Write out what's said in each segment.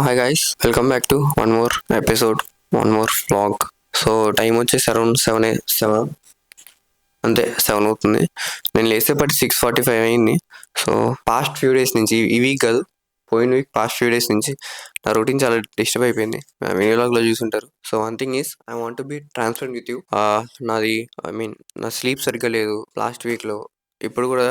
Hi guys, welcome back to one more episode, one more vlog. So time వచ్చేసి around 7 అంతే 7 అవుతుంది. నేను లేసేపటి 6:45 అయింది. సో పాస్ట్ ఫ్యూ డేస్ నుంచి, ఈ వీక్ కాదు, పోయిన వీక్ పాస్ట్ ఫ్యూ డేస్ నుంచి నా రొటీన్ చాలా డిస్టర్బ్ అయిపోయింది. వీడియోలాగ్లో చూసుంటారు. So one thing is I want be transparent with you. నాది నా స్లీప్ సరిగ్గా లేదు లాస్ట్ వీక్లో. ఇప్పుడు కూడా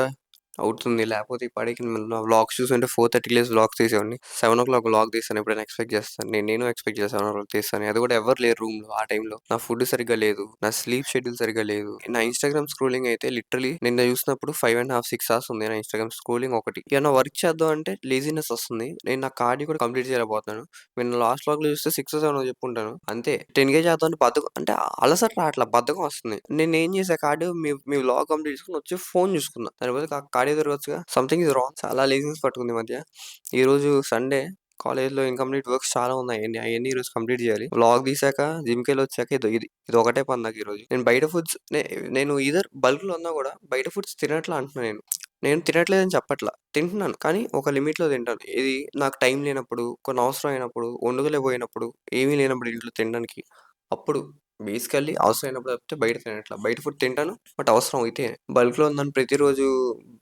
అవుతుంది, లేకపోతే ఇప్పటికి నా వ్లాగ్స్ చూస్తుంటే 4:30 లేసి వ్లాగ్స్ తీసేవాడిని. 7 o'clock వ్లాగ్ తీస్తాను. ఎప్పుడైనా ఎక్స్పెక్ట్ చేస్తాను, నేను ఎక్స్పెక్ట్ చేస్తాను 7 o'clock తీస్తాను. అది కూడా ఎవరు లేరు రూమ్లో ఆ టైంలో. నా ఫుడ్ సరిగ్గా లేదు, నా స్లీప్ షెడ్యూల్ సరిగ్గా లేదు. నా ఇన్స్టాగ్రామ్ స్క్రోలింగ్ అయితే లిటరలీ నిన్న చూసినప్పుడు 5.5-6 hours ఉంది నా ఇన్స్టాగ్రామ్ స్క్రోలింగ్. ఒకటి ఏమైనా వర్క్ చేద్దాం అంటే లేజినెస్ వస్తుంది. నేను నా కార్డి కూడా కంప్లీట్ చేయలేకపోతున్నాను. నేను లాస్ట్ వ్లాగ్లో చూస్తే 6 or 7 చెప్పుంటాను అంతే. 10K చేద్దాం అంటే బద్దకం, అంటే అలసట అట్లా బద్దకం వస్తుంది. నేను ఏం చేసా, కార్డు మీ వ్లాగ్ కంప్లీట్ చేసుకుని వచ్చి ఫోన్ చూసుకున్నా. దానిపోతే కార్డియో తిరగచ్చుగా. Something is wrong. చాలా లేజినెస్ పట్టుకుంది ఈ మధ్య. ఈ రోజు సండే, కాలేజ్లో ఇన్కంప్లీట్ వర్క్స్ చాలా ఉన్నాయి. అవన్నీ ఈరోజు కంప్లీట్ చేయాలి. వ్లాగ్ తీసాక జిమ్కి వెళ్ళి వచ్చాక ఇది ఒకటే పని నాకు ఈరోజు. నేను బయట ఫుడ్స్, నేను ఈధర్ బల్క్లో ఉన్నా కూడా బయట ఫుడ్స్ తినట్లా అంటున్నాను. నేను తినట్లేదని చెప్పట్లా, తింటున్నాను, కానీ ఒక లిమిట్లో తింటాను. ఇది నాకు టైం లేనప్పుడు, కొన్ని అవసరం అయినప్పుడు, వండుకోలేకపోయినప్పుడు, ఏమీ లేనప్పుడు ఇంట్లో తినడానికి, అప్పుడు బేసికల్లీ అవసరం అయినప్పుడు తప్పితే బయట తినట్లా. బయట ఫుడ్ తింటాను, బట్ అవసరం అయితే. బల్క్లో ఉందని ప్రతిరోజు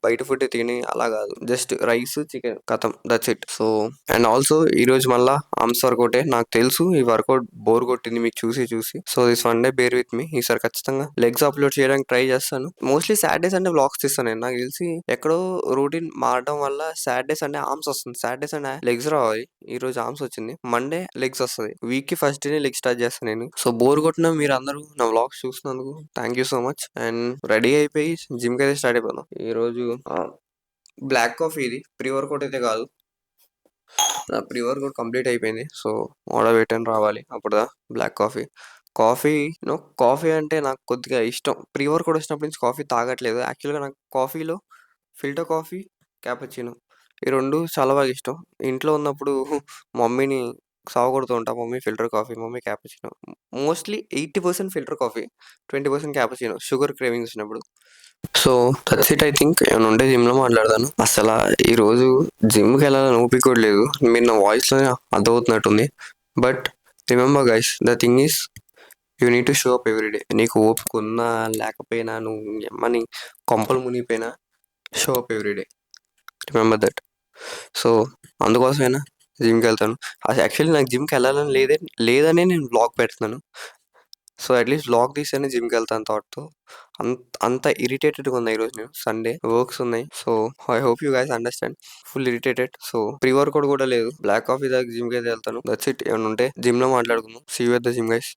బయట ఫుడ్ తిని అలా కాదు. జస్ట్ రైస్, చికెన్, కథం, that's it. So and also ఈరోజు మళ్ళా ఆర్మ్స్ వర్కౌటే. నాకు తెలుసు ఈ వర్కౌట్ బోర్ కొట్టింది మీకు చూసి. So this one day bear with me. ఈసారి ఖచ్చితంగా లెగ్స్ అప్లోడ్ చేయడానికి ట్రై చేస్తాను. మోస్ట్లీ సాటర్డే సండే వ్లాగ్స్ తీస్తాను నేను. నాకు తెలిసి ఎక్కడో రూటీన్ మారడం వల్ల సాటర్డే సండే ఆర్మ్స్ వస్తుంది, సాటర్డే సండే లెగ్స్ రావాలి. ఈ రోజు ఆర్మ్స్ వచ్చింది, మండే లెగ్స్ వస్తుంది. వీక్ కి ఫస్ట్ డే లెగ్ స్టార్ట్ చేస్తాను నేను. సో బోర్ కొట్టిన మీరు అందరూ నా వ్లాగ్స్ చూసినందుకు thank you so much. And ready అయిపోయి జిమ్ కి అయితే స్టార్ట్ అయిపోదాం. ఈ రోజు బ్లాక్ కాఫీ, ఇది ప్రీ వర్కౌట్ అయితే కాదు. నా ప్రీ వర్కౌట్ కంప్లీట్ అయిపోయింది. సో ఆర్డర్ పెట్టాను, రావాలి అప్పుడుదా బ్లాక్ కాఫీ. కాఫీ అంటే నాకు కొద్దిగా ఇష్టం. ప్రీ వర్కౌట్ వచ్చినప్పటి నుంచి కాఫీ తాగట్లేదు. యాక్చువల్గా నాకు కాఫీలో ఫిల్టర్ కాఫీ, క్యాపచినో, ఈ రెండు చాలా బాగా ఇష్టం. ఇంట్లో ఉన్నప్పుడు మమ్మీని సావగొడుతూ ఉంటా. Mummy filter coffee, mummy cappuccino. Mostly 80% filter coffee, 20% cappuccino, sugar cravings వచ్చినప్పుడు. So that's it. I think ఏమైనా ఉంటే జిమ్లో మాట్లాడతాను. అసలు ఈరోజు జిమ్కి వెళ్ళాలని ఓపిక కూడా లేదు. మీరు నా వాయిస్లోనే అర్థమవుతున్నట్టుంది. But remember guys, the thing is you need to show up everyday. నీకు ఓపిక ఉన్నా లేకపోయినా, నువ్వు ఎమ్మని కొంపలు మునిగిపోయినా, show up everyday. Remember that. So అందుకోసమైనా జిమ్కి వెళ్తాను. యాక్చువల్లీ నాకు జిమ్కి వెళ్ళాలని లేదనే నేను వ్లాగ్ పెడుతున్నాను. సో అట్లీస్ట్ వ్లాగ్ తీస్తేనే జిమ్కి వెళ్తాను థాట్తో. అంత ఇరిటేటెడ్గా ఉంది ఈరోజు. నేను సండే వర్క్స్ ఉన్నాయి. So I hope you guys understand. Full irritated. So pre workout కూడా లేదు. బ్లాక్ కాఫీ దాకా జిమ్కి అయితే వెళ్తాను. That's it. ఏమైనా ఉంటే జిమ్లో మాట్లాడుకుందాం. See you at the gym guys.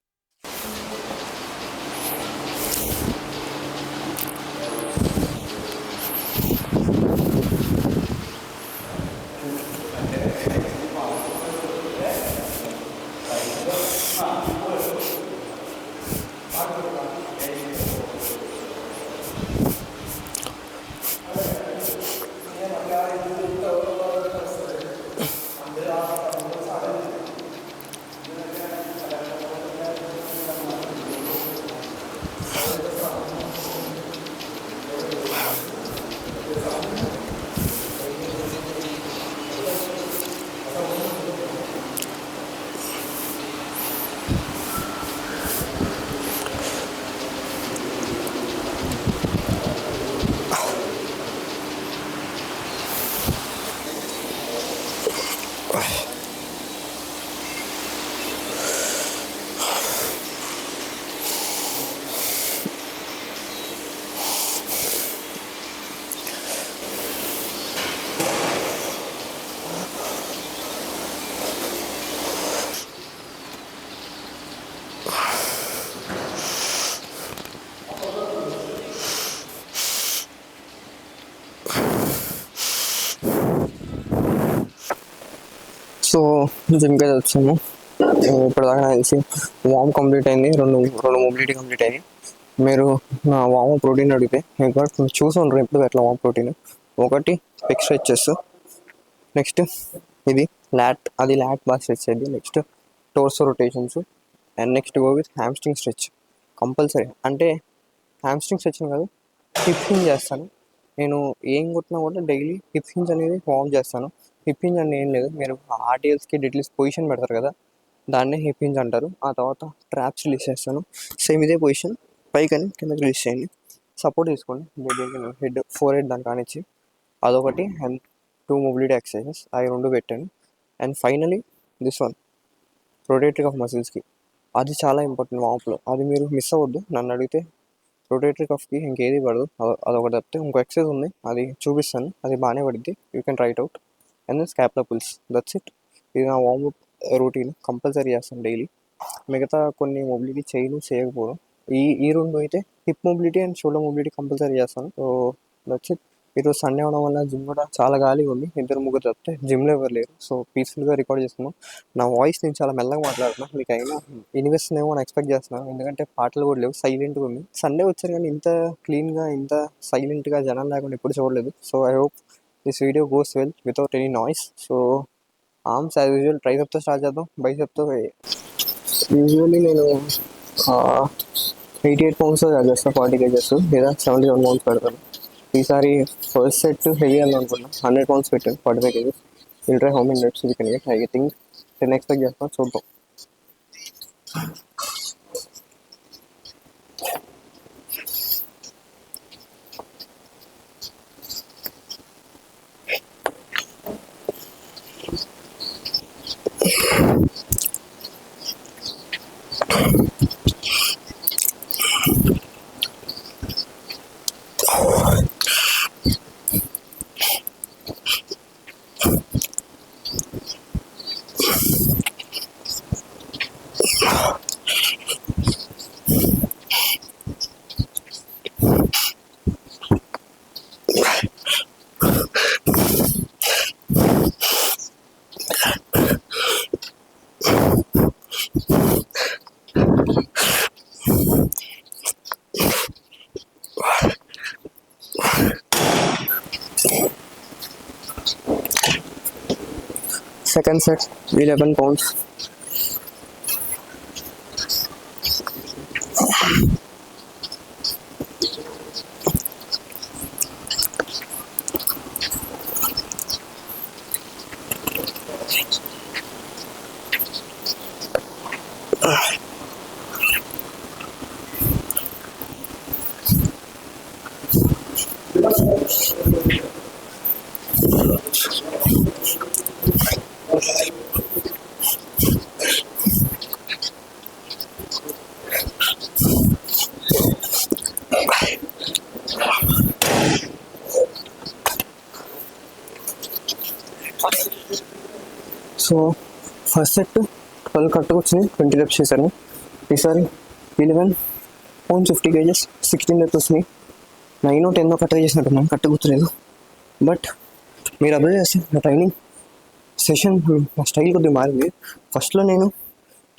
So జిమ్కి అయితే వచ్చాము. ఇప్పటిదాకా నాకు తెలిసి వామ్ కంప్లీట్ అయింది, రెండు మొబిలిటీ కంప్లీట్ అయింది. మీరు నా వామ్ ప్రోటీన్ అడిగితే మీరు చూసి ఉండరు ఎప్పుడు ఎట్లా వామ్ ప్రోటీన్. ఒకటి పెక్ స్ట్రెచెస్, నెక్స్ట్ ఇది ల్యాట్ బాగా స్ట్రెచ్ అయింది. Next torso rotations, and next go with hamstring stretch compulsory. అంటే హ్యామ్స్ట్రింగ్ స్ట్రెచ్ కాదు, హిప్ హింజ్ చేస్తాను. నేను ఏం కొట్టినా కూడా డైలీ హిప్ హింజ్ అనేది వామ్ చేస్తాను. హిప్ హింజ్ అని ఏం లేదు, మీరు ఆర్టిఎల్స్కి డెడ్లిఫ్ట్ పొజిషన్ పెడతారు కదా, దాన్నే హిప్ హింజ్ అంటారు. ఆ తర్వాత ట్రాప్స్ రిలీజ్ చేస్తాను, సేమ్ ఇదే పొజిషన్, పైకని కిందకి రిలీజ్ చేయండి. సపోర్ట్ తీసుకోండి, హెడ్ ఫోర్ హెడ్ దాని కానిచ్చి అదొకటి, అండ్ 2 మొబిలిటీ ఎక్సర్సైజెస్ అవి 2 పెట్టాను. And finally this one, rotatory of మసిల్స్కి, అది చాలా ఇంపార్టెంట్ వామప్లో, అది మీరు మిస్ అవ్వద్దు. నన్ను అడిగితే రొటేటరీ కఫ్కి ఇంకేది పడదు, అదొకటి తప్పితే ఇంకో ఎక్సర్సైజ్ ఉంది, అది చూపిస్తాను, అది బాగానే పడుద్ది, you can try it out. And then scapula pulls, that's it. ఇది నా వార్మప్ రొటీన్, కంపల్సరీ చేస్తాను డైలీ. మిగతా కొన్ని మొబిలిటీ చేయకపోవడం, ఈ 2 అయితే hip mobility and shoulder mobility compulsory చేస్తాను. So that's it. ఈరోజు సండే అవడం వల్ల జిమ్ కూడా చాలా గాలిగా ఉంది, 2-3 తప్పితే జిమ్లో ఎవరు లేరు. సో పీస్ఫుల్గా రికార్డ్ చేస్తున్నాను. నా వాయిస్ నేను చాలా మెల్లగా మాట్లాడుతున్నా, మీకు అయినా వినిపిస్తుందేమో అని ఎక్స్పెక్ట్ చేస్తున్నాను, ఎందుకంటే పాటలు కూడా లేవు, సైలెంట్గా ఉంది. సండే వచ్చారు కానీ ఇంత క్లీన్గా, ఇంత సైలెంట్గా జనం లేకుండా ఎప్పుడు చూడలేదు. So I hope this video goes well without any noise. So arms as usual ట్రైసెప్తో స్టార్ట్ చేద్దాం. బైసెప్తో యూజువల్లీ నేను 88 pounds చేస్తాను, 40 kgs లేదా 71 pounds పెడతాను. ఈసారి ఫస్ట్ సెట్ హెవీ అని అనుకున్నా, 100 pounds పెట్టాను, 45 kgs. Will try how many reps we can get. I think 10 expect చేస్తాను, చూద్దాం. Second set, 11 pounds. So first set 12 కరెక్ట్గా వచ్చినాయి, 20 reps చేశాను. ఈసారి 11 pounds 50 kgs 16 reps వచ్చినాయి. 9 or 10 కరెక్ట్గా చేసినట్టున్నాను, కరెక్ట్గా గుర్తులేదు. బట్ మీరు అబ్జర్వ్ చేస్తే నా ట్రైనింగ్ సెషన్ నా స్టైల్ కొద్దిగా మారింది. ఫస్ట్లో నేను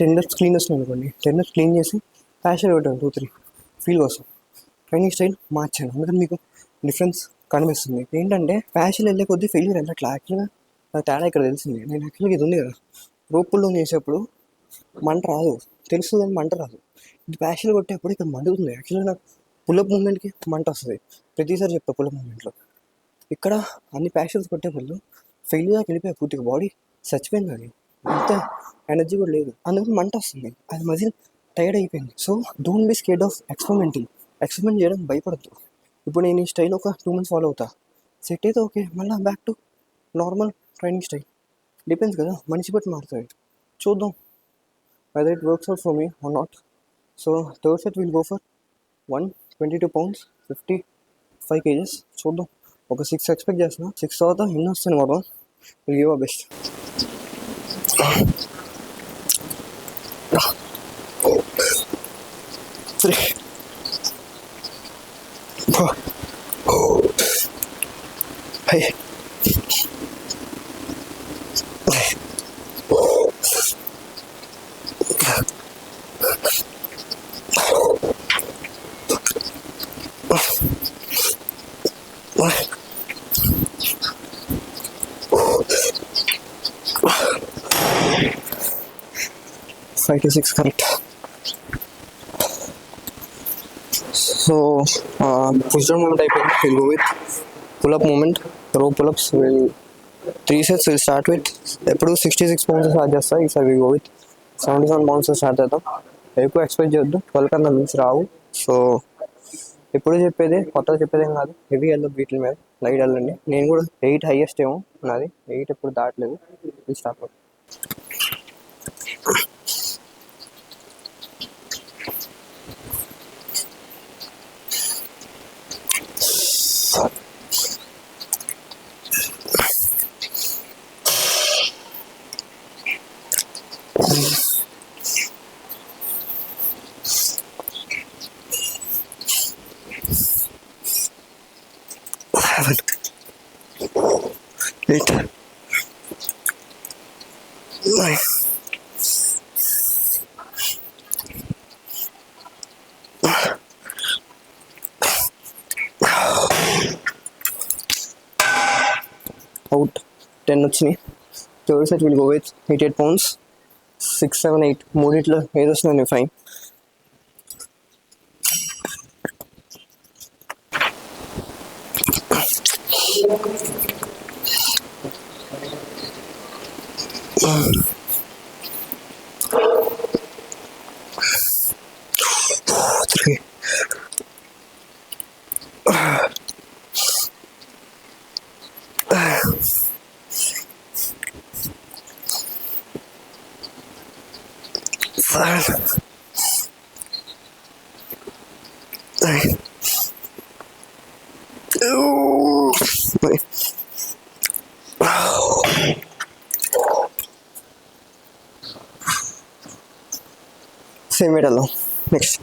10 reps క్లీన్ వస్తున్నాను అనుకోండి, 10 reps క్లీన్ చేసి ప్యాషన్ పెట్టాను 2-3 ఫీల్ కోసం. ట్రైనింగ్ స్టైల్ మార్చాను, అందుకని మీకు డిఫరెన్స్ కనిపిస్తుంది. ఏంటంటే ప్యాషన్ వెళ్ళే కొద్దీ ఫెయిల్యూర్ వెళ్ళట్లా. యాక్చువల్గా నాకు తేడా ఇక్కడ తెలిసింది. నేను యాక్చువల్గా ఇది ఉంది కదా, రోప్ పుల్ చేసేప్పుడు మంట రాదు, తెలుస్తుంది కానీ మంట రాదు. ఇది ప్యాషన్ కొట్టేప్పుడు ఇక్కడ మండుతుంది. యాక్చువల్గా నాకు పుల్అప్ మూమెంట్కి మంట వస్తుంది, ప్రతిసారి చెప్తా పుల్అప్ మూమెంట్లో. ఇక్కడ అన్ని ప్యాషన్స్ కొట్టేప్పుడు ఫెయిల్యూర్కి వెళ్ళిపోయి పూర్తిగా బాడీ చచ్చిపోయింది, కానీ అంత ఎనర్జీ కూడా లేదు, అందుకని మంట వస్తుంది, అది మజిల్ టైర్డ్ అయిపోయింది. So don't be scared of experiment చేయడం భయపడద్దు. ఇప్పుడు నేను ఈ స్టైల్ ఒక 2 months ఫాలో అవుతా, సెట్ అయితే ఓకే, మళ్ళీ back to normal training style. Depends కదా, మనిషి బట్టి మారుతుంది. చూద్దాం whether it works out for me or not. So third set will go for 122 pounds 55 kgs. చూద్దాం, ఒక 6 ఎక్స్పెక్ట్ చేస్తున్నా, 6 తర్వాత ఎన్ని వస్తాను మొత్తం, will give our best. Hey. 5 to 6 correct. So push down moment అయిపోయింది, we'll go with pull up moment, row pull ups will three sets will start with ఎప్పుడు 66 pounds start చేస్తా, ఈసారి will go with 77 pounds start చేద్దాం. ఎక్కువ expect చేయొద్దు, 12 కన్నా మించి రావు. So ఎప్పుడు చెప్పేది కొత్తగా చెప్పేదేం కాదు, హెవీ వెళ్ళదు వీటి మీద, లైట్ వెళ్ళండి. నేను కూడా 8 హైయెస్ట్ ఏమో నాది, 8 ఎప్పుడు దాటలేదు. స్టార్ట్ Eight, nine, అవుట్ 10 వచ్చినాయి. Third set will go with 88 pounds, 6, 7, 8 మూడిట్లో ఏది వస్తుంది నేను fine. Three. Seven. 8. Oh. Wait. Same weight alone. Next.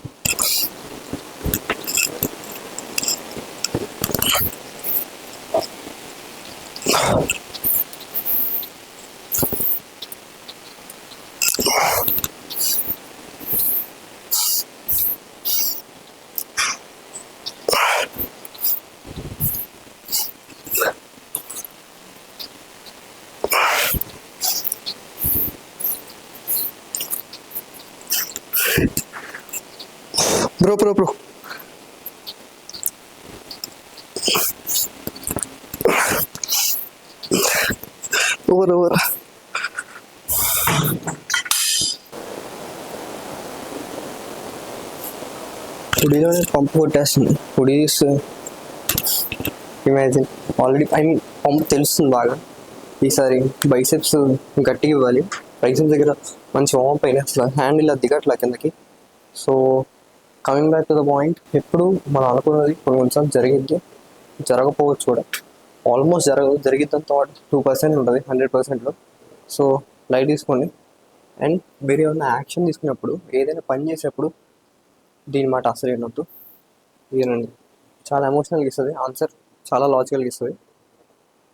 Bro. Over. హుడీలోనే పంప్ కొట్టేస్తుంది. హుడీస్ ఇమాజిన్ ఆల్రెడీ పంప్ తెలుస్తుంది బాగా. ఈసారి బైసెప్స్ గట్టిగా ఇవ్వాలి. బైసెప్స్ దగ్గర మంచి వామ్ అయినా అసలు హ్యాండిల్ అది దిగట్లా కిందకి. So coming back to the point, ఎప్పుడు మనం అనుకున్నది కొన్నిసార్లు జరిగిద్ది, జరగకపోవచ్చు కూడా. ఆల్మోస్ట్ జరిగిద్దంత 2% ఉంటుంది 100%లో. సో లైట్ తీసుకోండి. అండ్ వేరే ఏమైనా యాక్షన్ తీసుకున్నప్పుడు, ఏదైనా పని చేసేటప్పుడు దీని మాట అసలు వినొద్దు. వినండి, చాలా ఎమోషనల్గా ఇస్తుంది ఆన్సర్, చాలా లాజికల్గా ఇస్తుంది.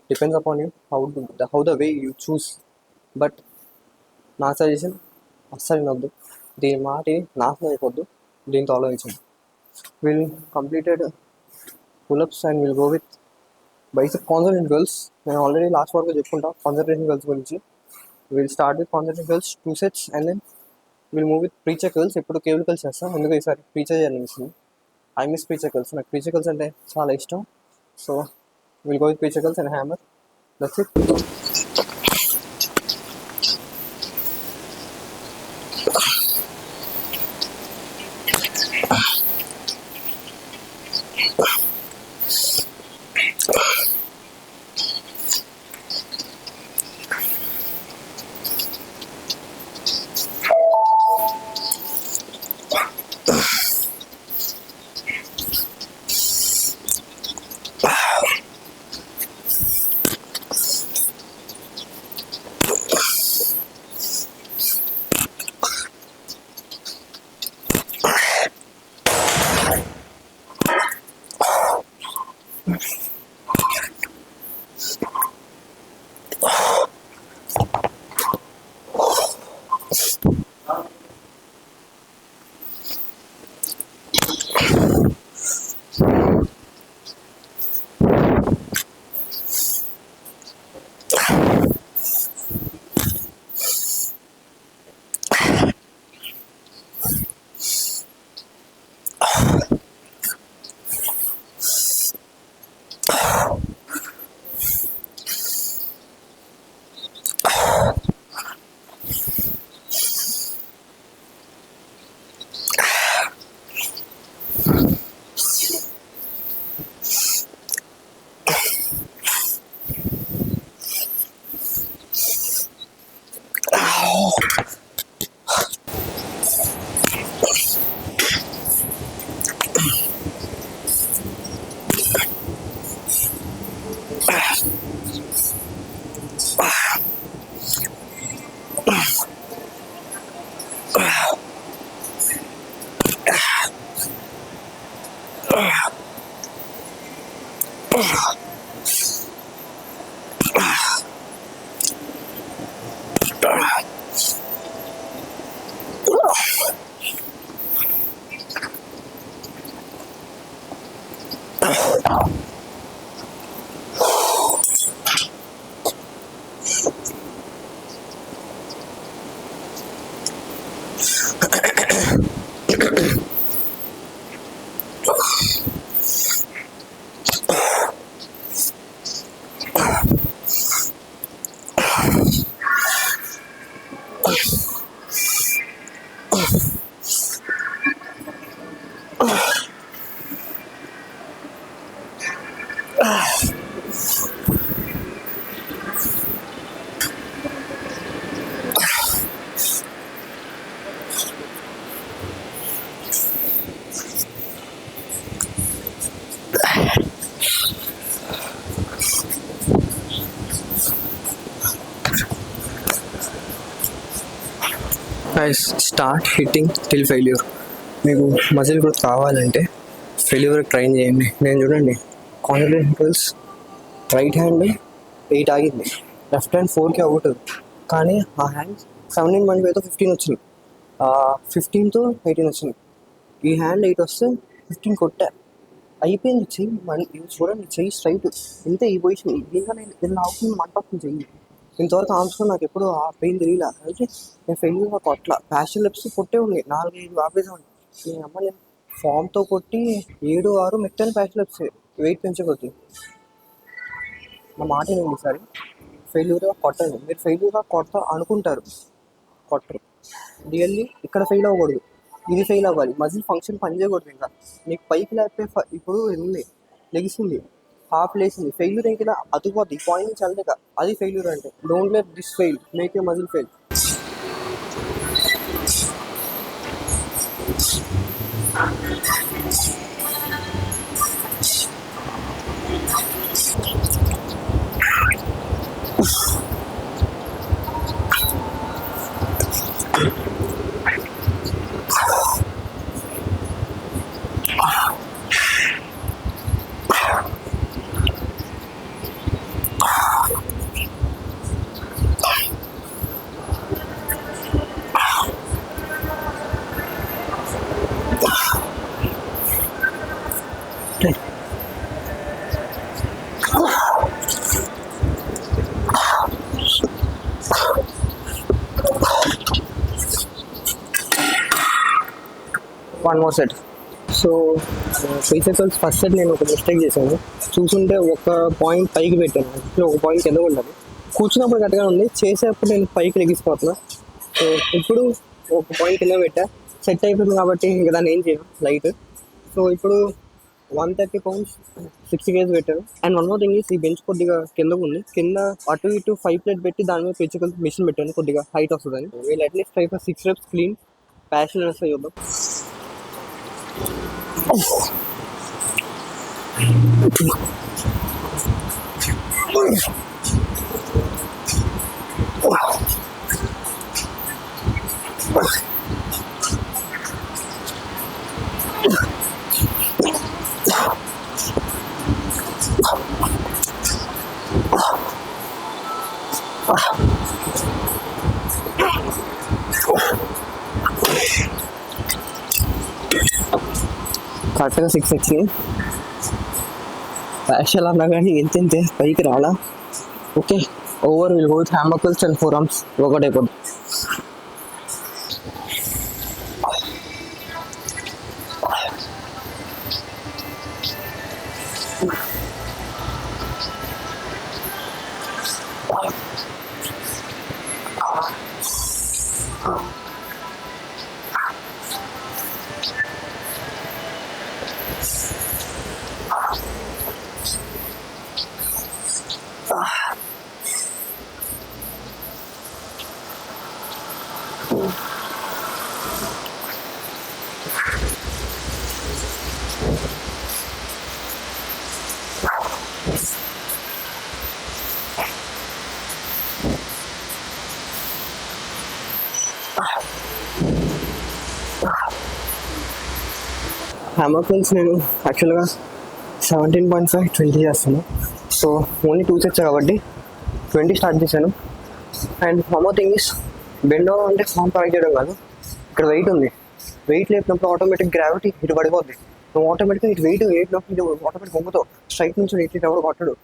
Depends upon you how the way you choose. But నా సజెషన్ అస్సలు వినొద్దు, దీని మాట నాశనం అయిపోద్దు, దీంతో ఆలోచించండి. Will completed pullups and will go with bicep concentrate curls. నేను ఆల్రెడీ లాస్ట్ వరకు చెప్పుకుంటా కాన్సన్ట్రేషన్ గర్ల్స్ గురించి. Will start with concentration curls 2 sets and then will move with preacher curls. ఎప్పుడు కేబుల్ కల్స్ చేస్తాను, ఎందుకు ఈసారి ప్రీచర్ చేయాలనిపిస్తుంది. ఐ మిస్ ప్రీచర్ గర్ల్స్, నాకు ప్రీచర్ గర్ల్స్ అంటే చాలా ఇష్టం. So will go with preacher girls and hammer. That's it. Guys start hitting till failure. మీకు మజిల్ గ్రోత్ కావాలంటే ఫెయిల్యూర్ ట్రైన్ చేయండి. నేను చూడండి కాన్ఫిడెంట్ ఇంపల్స్ రైట్ హ్యాండ్ 8 ఆగింది, లెఫ్ట్ హ్యాండ్ 4కి అవుట్. కానీ ఆ హ్యాండ్ 17.5తో 15 వచ్చింది, 15తో 18 వచ్చింది. ఈ హ్యాండ్ 8 వస్తే 15 కొట్టా, అయిపోయింది. చెయ్యి ఇది చూడండి, చెయ్యి స్ట్రైట్ ఇంతే. ఈ పొజిషన్ ఇంకా నేను ఇలా అవుతుంది, మంటొస్తుంది చెయ్యి. ఇంతవరకు ఆమ్స్లో నాకు ఎప్పుడు ఆ పెయిన్ తెలియలే. అయితే నేను ఫెయిల్యూర్గా కొట్ల ప్యాషన్ లెప్స్ కొట్టే ఉంది, 4-5 ఆపేసాను. నేను అమ్మ నేను ఫామ్తో కొట్టి 7-6 మెట్టాను ప్యాషన్ లెప్స్ వెయిట్ పెంచే కొద్ది. నా మాట ఏంటి ఈసారి ఫెయిల్యూర్గా కొట్టండి. మీరు ఫెయిల్యూర్గా కొడతా అనుకుంటారు, కొట్టరు. రియల్లీ ఇక్కడ ఫెయిల్ అవ్వకూడదు, ఇది ఫెయిల్ అవ్వాలి. మజిల్ ఫంక్షన్ పని చేయకూడదు. ఇంకా నీకు పైకి లేకపోతే ఇప్పుడు ఉంది, లెగిసింది, హాఫ్ లేసింది, ఫెయిల్యూర్ ఇంకా అతుకుపోద్ది. ఈ పాయింట్ నుంచి వెళ్ళలేక అది ఫెయిల్యూర్ అంటే. Don't let this fail make you muscle fail. One more set. So features first set నేను ఒక మిస్టేక్ చేశాను. చూసుంటే ఒక పాయింట్ పైకి పెట్టాను, ఒక పాయింట్ కింద ఉంటాను. కూర్చున్నప్పుడు కరెక్ట్గా ఉంది, చేసేటప్పుడు నేను పైకి లెగిసిపోతున్నా. సో ఇప్పుడు ఒక పాయింట్ కింద పెట్టా, సెట్ అయిపోయింది కాబట్టి ఇంకా దాన్ని ఏం చేయను లైట్. సో ఇప్పుడు 130 pounds 60 kgs పెట్టాను. అండ్ వన్ మోర్ థింగ్ ఈ బెంచ్ కొద్దిగా కిందకు ఉంది, కింద అటు ఇటు 5 ప్లేట్ పెట్టి దాని మీద పెంచుకొని మిషన్ పెట్టాను, కొద్దిగా హైట్ వస్తుందని. వీళ్ళు at least 5 or 6 reps clean passion వస్తాయి చూద్దాం. కరెక్ట్గా 6 వచ్చినాయి. ప్యాషన్ అన్నా కానీ ఎంతే పైకి రాలా. Okay, over will hold hammer curls and forearms workout అయిపోద్ది. హ్యామర్ కర్ల్స్ నేను యాక్చువల్గా 17.5 20 చేస్తాను. సో ఓన్లీ 2 sets కాబట్టి 20 స్టార్ట్ చేశాను. And one more thing is bend over అంటే ఫామ్ కరెక్ట్ చేయడం కాదు. ఇక్కడ వెయిట్ ఉంది, వెయిట్ లేపినప్పుడు ఆటోమేటిక్ గ్రావిటీ ఇటు పడిపోద్ది. నువ్వు ఆటోమేటిక్గా ఇటు వెయిట్ లేపినప్పుడు ఇది ఆటోమేటిక్ వంగుతావు. స్ట్రైట్ నుంచి ఇటు ఎవరు కొట్టడు.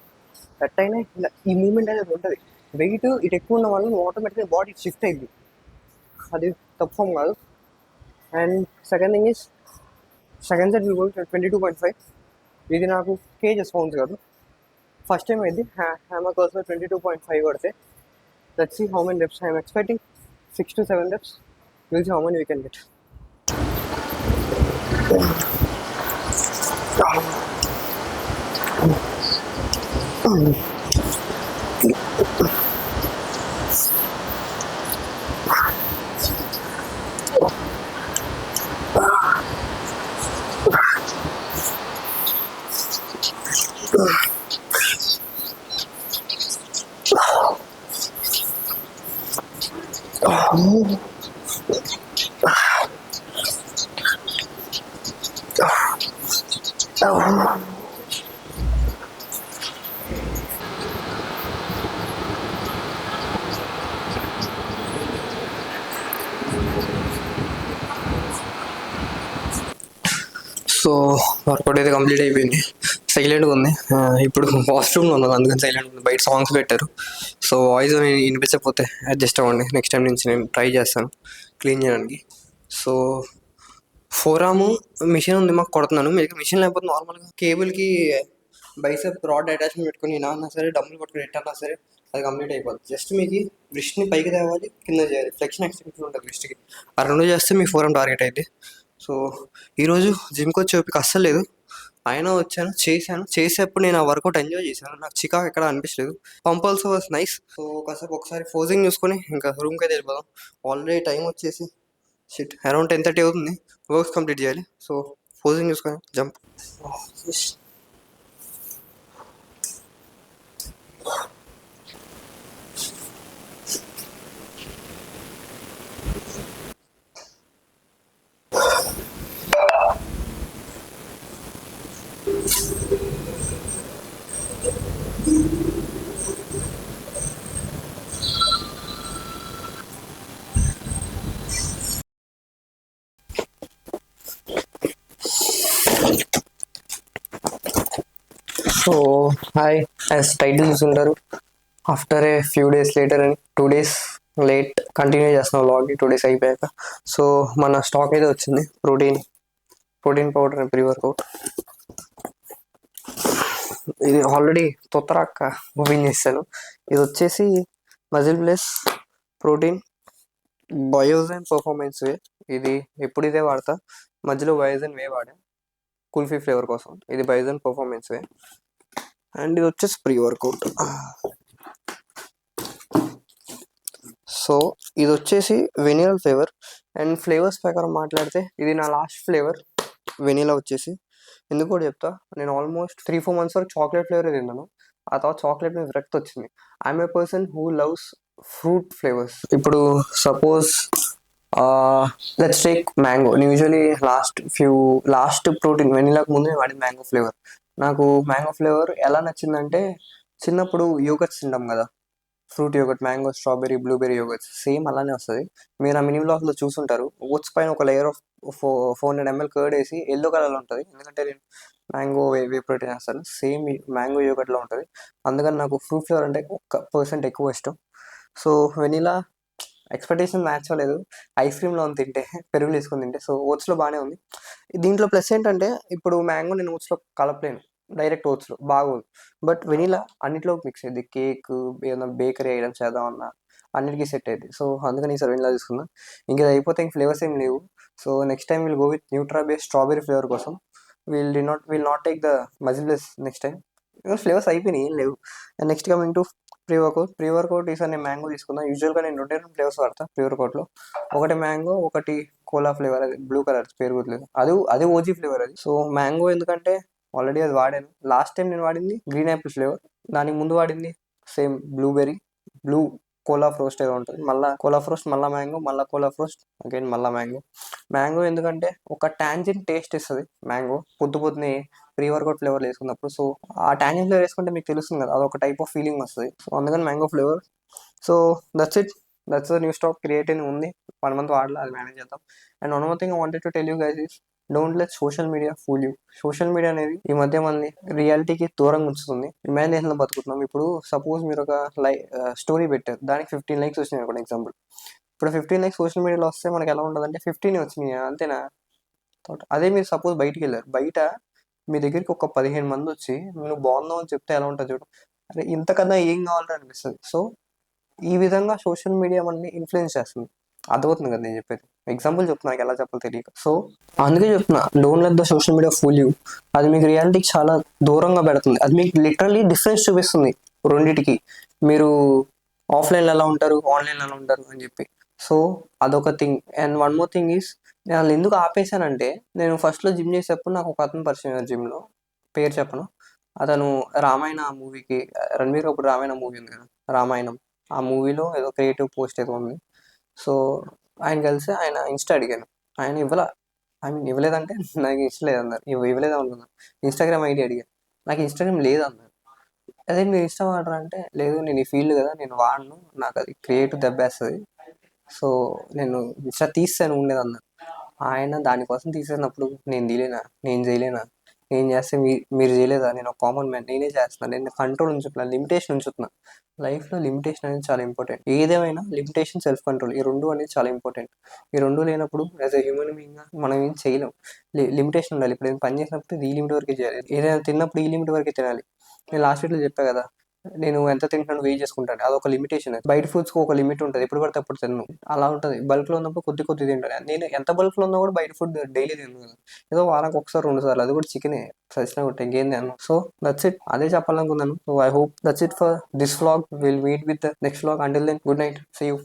కరెక్ట్ అయినా ఇలా ఈ మూమెంట్ అనేది ఉంటుంది. వెయిట్ ఇటు ఎక్కువ ఉన్న వాళ్ళు ఆటోమేటిక్గా బాడీ షిఫ్ట్ అయింది, అది తప్పు ఫామ్ కాదు. And second thing is second set will go 22.5. ఇది నాకు కేజెస్ పౌండ్స్ కాదు, ఫస్ట్ టైం అయింది. హ్యామర్ కర్ల్స్లో 22.5 కొడితే let's see how many reps. I'm expecting 6 to 7 reps. Will see how many we can get. So workout అయితే complete అయిపోయింది. సైలెంట్గా ఉంది. ఇప్పుడు వాష్రూమ్లో ఉన్నాను, అందుకని సైలెంట్ ఉంది. బయట సాంగ్స్ పెట్టారు. సో వాయిస్ వినిపించకపోతే అడ్జస్ట్ అవ్వండి. నెక్స్ట్ టైం నుంచి నేను ట్రై చేస్తాను క్లీన్ చేయడానికి. సో ఫోరాము మిషన్ ఉంది మాకు, కొడుతున్నాను. మీకు మిషన్ లేకపోతే నార్మల్గా కేబుల్కి బైసెప్ రాడ్ అటాచ్మెంట్ పెట్టుకుని ఇలా అన్నా సరే, డబ్బులు పట్టుకుని ఎట్టన్నా సరే అది కంప్లీట్ అయిపోద్ది. జస్ట్ మీకు రిస్ట్ని పైకి తేవాలి, కింద చేయాలి. ఫ్లెక్షన్ ఎక్స్టెన్షన్ ఉంటుంది రిస్ట్కి. ఆ రెండు చేస్తే మీ ఫోరం టార్గెట్ అయితే. సో ఈరోజు జిమ్కి వచ్చే ఓపిక అస్సలు లేదు. అయినా వచ్చాను, చేసేప్పుడు నేను ఆ వర్కౌట్ ఎంజాయ్ చేశాను. నాకు చికాకు ఎక్కడ అనిపించలేదు. Pump also was nice. So ఒకసారి ఫోజింగ్ చూసుకొని ఇంకా రూమ్కి అయితే వెళ్ళిపోదాం. ఆల్రెడీ టైం వచ్చేసి అరౌండ్ 10:30 అవుతుంది. వర్క్స్ కంప్లీట్ చేయాలి. సో ఫోజింగ్ చూసుకొని jump. So hi, as title చూసుంటారు, after a few days later అని 2 days లేట్ కంటిన్యూ చేస్తున్నాం వ్లాగ్. 2 days అయిపోయాక సో మన స్టాక్ అయితే వచ్చింది. Protein powder and pre workout. ఇది ఆల్రెడీ తొత్తరాక్క ఓపెన్ చేశాను. ఇది వచ్చేసి muscle plus protein Biozyme performance whey. ఇది ఎప్పుడు ఇదే వాడతా, మధ్యలో బయోజన్ వే వాడా కుల్ఫీ ఫ్లేవర్ కోసం. ఇది బయోజన్ పర్ఫార్మెన్స్ వే. అండ్ ఇది వచ్చేసి ప్రీ వర్కౌట్. సో ఇది వచ్చేసి వెనిలా ఫ్లేవర్. అండ్ ఫ్లేవర్స్ ప్రకారం మాట్లాడితే ఇది నా లాస్ట్ ఫ్లేవర్ వెనిలా వచ్చేసి. ఎందుకు కూడా చెప్తా, నేను ఆల్మోస్ట్ 3-4 months వరకు చాక్లెట్ ఫ్లేవర్ తిన్నాను. ఆ తర్వాత చాక్లెట్ మీద విరక్తి వచ్చింది. I'm a person who loves fruit flavours. ఇప్పుడు సపోజ్ లెట్స్ టేక్ మ్యాంగో. నేను యూజువలీ లాస్ట్ ప్రోటీన్ వెనిలాకు ముందు నేను వాడింది మ్యాంగో ఫ్లేవర్. నాకు మ్యాంగో ఫ్లేవర్ ఎలా నచ్చిందంటే, చిన్నప్పుడు యోగర్ట్స్ తింటాం కదా, fruit yoghurt, mango, strawberry, blueberry yoghurts same అలానే వస్తుంది. మీరు ఆ మినీ బ్లాగ్లో చూసుంటారు. ఓట్స్ పైన ఒక లేయర్ ఆఫ్ 400 ml కర్డ్ వేసి ఎల్లో కలర్లో ఉంటుంది. ఎందుకంటే నేను మ్యాంగో వే ప్రోటీన్ వేస్తాను. సేమ్ మ్యాంగో యోగర్ట్లో ఉంటుంది. అందుకని నాకు ఫ్రూట్ ఫ్లేవర్ అంటే 1% ఎక్కువ ఇష్టం. సో వెనిలా ఎక్స్పెక్టేషన్ మ్యాచ్ అవ్వలేదు. ఐస్ క్రీమ్లో తింటే, పెరుగులు వేసుకొని తింటే. సో ఓట్స్లో బాగానే ఉంది. దీంట్లో ప్లస్ ఏంటంటే, ఇప్పుడు మ్యాంగో నేను ఓట్స్లో కలపలేను, డైరెక్ట్ ఓట్స్లో బాగోదు. బట్ వెనిలా అన్నిట్లో మిక్స్ అయ్యింది. కేక్, ఏదైనా బేకరీ ఐటమ్స్ చేద్దామన్నా అన్నిటికీ సెట్ అయ్యింది. సో అందుకని ఈసారి వెనిలా తీసుకున్నా. ఇంక ఇది అయిపోతే ఇంక ఫ్లేవర్స్ ఏం లేవు. So next time will go with nutra base strawberry flavour కోసం. Will not take the muscle base next time. Flavours అయిపోయినాయి, ఏం లేవు. And next coming to pre workout ఈసారి నేను మ్యాంగో తీసుకున్నా. యూజువల్గా నేను 2 ఫ్లేవర్స్ వాడతా ప్రీ వర్కౌట్లో. ఒకటి మ్యాంగో, ఒకటి కోలా ఫ్లేవర్. అది బ్లూ కలర్, పేరు గుర్తులేదు. అది ఓజీ ఫ్లేవర్ అది. సో మ్యాంగో ఎందుకంటే ఆల్రెడీ అది వాడాను. లాస్ట్ టైం నేను వాడింది గ్రీన్ యాపిల్ ఫ్లేవర్. దానికి ముందు వాడింది సేమ్ బ్లూ కోలా ఫ్రోస్ట్ ఏదో ఉంటుంది. మళ్ళీ కోలా ఫ్రోస్ట్, మళ్ళీ మ్యాంగో, మళ్ళీ కోలా ఫ్రోస్ట్, అగైన్ మళ్ళీ మ్యాంగో ఎందుకంటే ఒక టాంజిన్ టేస్ట్ ఇస్తుంది మ్యాంగో. పొద్దునే ప్రీ వర్కౌట్ ఫ్లేవర్ వేసుకున్నప్పుడు. సో ఆ టాంజిన్ ఫ్లేవర్ వేసుకుంటే మీకు తెలుస్తుంది కదా, అదొక టైప్ ఆఫ్ ఫీలింగ్ వస్తుంది. సో అందుకని mango flavour. So that's new stock create అని ఉంది. 1 month వాడాలి, అది మేనేజ్ చేద్దాం. And one more thing I wanted to tell you guys is, don't let social media fool you. Social media అనేది ఈ మధ్య మనల్ని రియాలిటీకి దూరంగా ఉంచుతుంది. ఇమాజినేషన్లో బతుకుతున్నాం. ఇప్పుడు సపోజ్ మీరు ఒక స్టోరీ పెట్టారు, దానికి 15 likes వచ్చినాయి అనుకోండి ఎగ్జాంపుల్. ఇప్పుడు 15 likes సోషల్ మీడియాలో వస్తే మనకి ఎలా ఉంటుంది అంటే 15 వచ్చినాయి అంతేనా. అదే మీరు సపోజ్ బయటికి వెళ్ళారు, బయట మీ దగ్గరికి ఒక 15 మంది వచ్చి నువ్వు బాగున్నావు అని చెప్తే ఎలా ఉంటుంది చూడు. అరే ఇంతకన్నా ఏం కావాలని అనిపిస్తుంది. సో ఈ విధంగా సోషల్ మీడియా మనల్ని ఇన్ఫ్లుయెన్స్ చేస్తుంది. అర్థమవుతుంది కదా నేను చెప్పేది. ఎగ్జాంపుల్ చెప్తున్నా, నాకు ఎలా చెప్పాలి తెలియక. సో అందుకే చెప్తున్నా, don't let the social media fool you. అది మీకు రియాలిటీకి చాలా దూరంగా పెడుతుంది. అది మీకు లిటరల్లీ డిఫరెన్స్ చూపిస్తుంది రెండింటికి. మీరు ఆఫ్లైన్లో ఎలా ఉంటారు, ఆన్లైన్లో ఎలా ఉంటారు అని చెప్పి. సో అదొక thing. And one more thing is, నేను ఎందుకు ఆపేశానంటే, నేను ఫస్ట్లో జిమ్ చేసేటప్పుడు నాకు ఒక అతను పరిచయం అయ్యారు జిమ్లో. పేరు చెప్పను. అతను రామాయణ మూవీకి, రణబీర్ కపూర్ రామాయణ మూవీ ఉంది కదా, రామాయణం, ఆ మూవీలో ఏదో క్రియేటివ్ పోస్ట్ ఏదో ఉంది. సో ఆయన కలిసి ఆయన ఇన్స్టా అడిగాను. ఆయన ఇవ్వలేదంటే నాకు ఇన్స్టా లేదన్నారు. ఇవ్వలేదు అనుకున్నాను. ఇన్స్టాగ్రామ్ ఐడి అడిగాను. నాకు ఇన్స్టాగ్రామ్ లేదన్నారు. అదే మీరు ఇన్స్టా వాడరా అంటే, లేదు నేను ఈ ఫీల్డ్ కదా, నేను వాడను, నాకు అది క్రియేటివ్ దెబ్బేస్తుంది. సో నేను ఇన్స్టా తీస్తాను ఉండేదన్నారు. ఆయన దానికోసం తీసేసినప్పుడు నేను తీయలేనా, నేను చేయలేనా, నేను చేస్తే మీరు చేయలేదా, నేను ఒక కామన్ మ్యాన్, నేనే చేస్తున్నాను, నేను కంట్రోల్ ఉంచుతున్నా, లిమిటేషన్ ఉంచుతున్నా. లైఫ్లో లిమిటేషన్ అనేది చాలా ఇంపార్టెంట్. ఏదేమైనా లిమిటేషన్, సెల్ఫ్ కంట్రోల్, ఈ రెండు అనేది చాలా ఇంపార్టెంట్. ఈ రెండు లేనప్పుడు యాజ్ ఎ హ్యూమన్ బీయింగ్గా మనం ఏం చేయలేం. లిమిటేషన్ ఉండాలి. ఇప్పుడు ఏదైనా పని చేసినప్పుడు ఇది ఈ లిమిట్ వరకే చేయాలి, ఏదైనా తిన్నప్పుడు ఈ లిమిట్ వరకే తినాలి. నేను లాస్ట్ వీక్లో చెప్పా కదా, నేను ఎంత తింటున్నాను వెయిట్ చేసుకుంటాను, అదొక లిమిటేషన్. బయట ఫుడ్స్కి ఒక లిమిట్ ఉంటుంది, ఎప్పుడు పడితే అప్పుడు తినను, అలా ఉంటుంది. బల్క్లో ఉన్నప్పుడు కొద్ది తింటాను. నేను ఎంత బల్క్లో ఉన్నా కూడా బయట ఫుడ్ డైలీ తినను కదా, ఏదో వారానికి ఒకసారి 2 సార్లు, అది కూడా చికెనే సచిన ఒకటి, ఇంకేం తినను. సో దట్స్ ఇట్, అదే చెప్పాలనుకున్నాను. So I hope that's it for this vlog. Will meet with the next vlog. Until then, good night, see you.